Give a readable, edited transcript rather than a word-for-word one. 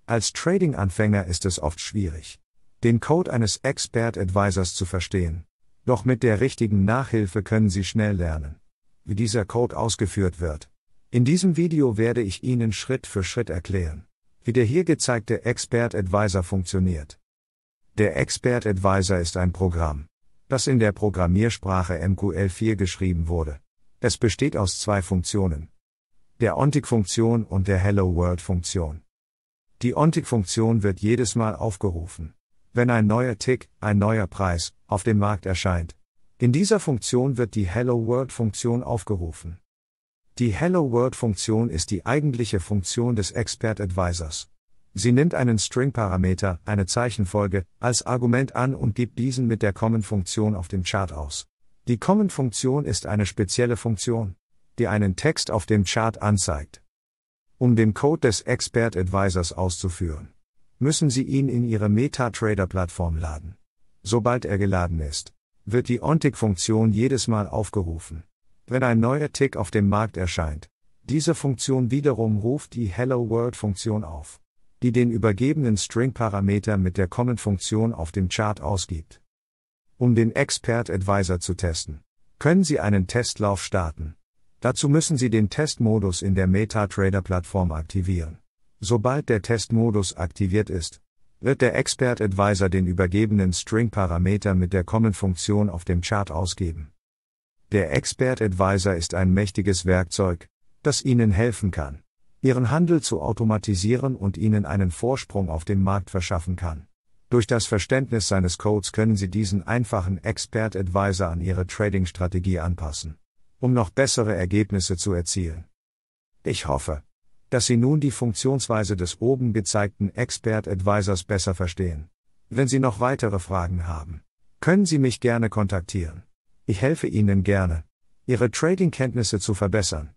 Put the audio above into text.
Als Trading-Anfänger ist es oft schwierig, den Code eines Expert Advisors zu verstehen. Doch mit der richtigen Nachhilfe können Sie schnell lernen, wie dieser Code ausgeführt wird. In diesem Video werde ich Ihnen Schritt für Schritt erklären, wie der hier gezeigte Expert Advisor funktioniert. Der Expert Advisor ist ein Programm, das in der Programmiersprache MQL4 geschrieben wurde. Es besteht aus zwei Funktionen: der OnTick-Funktion und der Hello World-Funktion. Die OnTick-Funktion wird jedes Mal aufgerufen, wenn ein neuer Tick, ein neuer Preis, auf dem Markt erscheint. In dieser Funktion wird die Hello World-Funktion aufgerufen. Die Hello World-Funktion ist die eigentliche Funktion des Expert Advisors. Sie nimmt einen String-Parameter, eine Zeichenfolge, als Argument an und gibt diesen mit der Comment-Funktion auf dem Chart aus. Die Comment-Funktion ist eine spezielle Funktion, die einen Text auf dem Chart anzeigt. Um den Code des Expert Advisors auszuführen, müssen Sie ihn in Ihre MetaTrader-Plattform laden. Sobald er geladen ist, wird die OnTick-Funktion jedes Mal aufgerufen, wenn ein neuer Tick auf dem Markt erscheint. Diese Funktion wiederum ruft die Hello World-Funktion auf, die den übergebenen String-Parameter mit der Comment-Funktion auf dem Chart ausgibt. Um den Expert Advisor zu testen, können Sie einen Testlauf starten. Dazu müssen Sie den Testmodus in der MetaTrader-Plattform aktivieren. Sobald der Testmodus aktiviert ist, wird der Expert Advisor den übergebenen String-Parameter mit der Comment-Funktion auf dem Chart ausgeben. Der Expert Advisor ist ein mächtiges Werkzeug, das Ihnen helfen kann, Ihren Handel zu automatisieren und Ihnen einen Vorsprung auf dem Markt verschaffen kann. Durch das Verständnis seines Codes können Sie diesen einfachen Expert Advisor an Ihre Trading-Strategie anpassen, um noch bessere Ergebnisse zu erzielen. Ich hoffe, dass Sie nun die Funktionsweise des oben gezeigten Expert Advisors besser verstehen. Wenn Sie noch weitere Fragen haben, können Sie mich gerne kontaktieren. Ich helfe Ihnen gerne, Ihre Trading-Kenntnisse zu verbessern.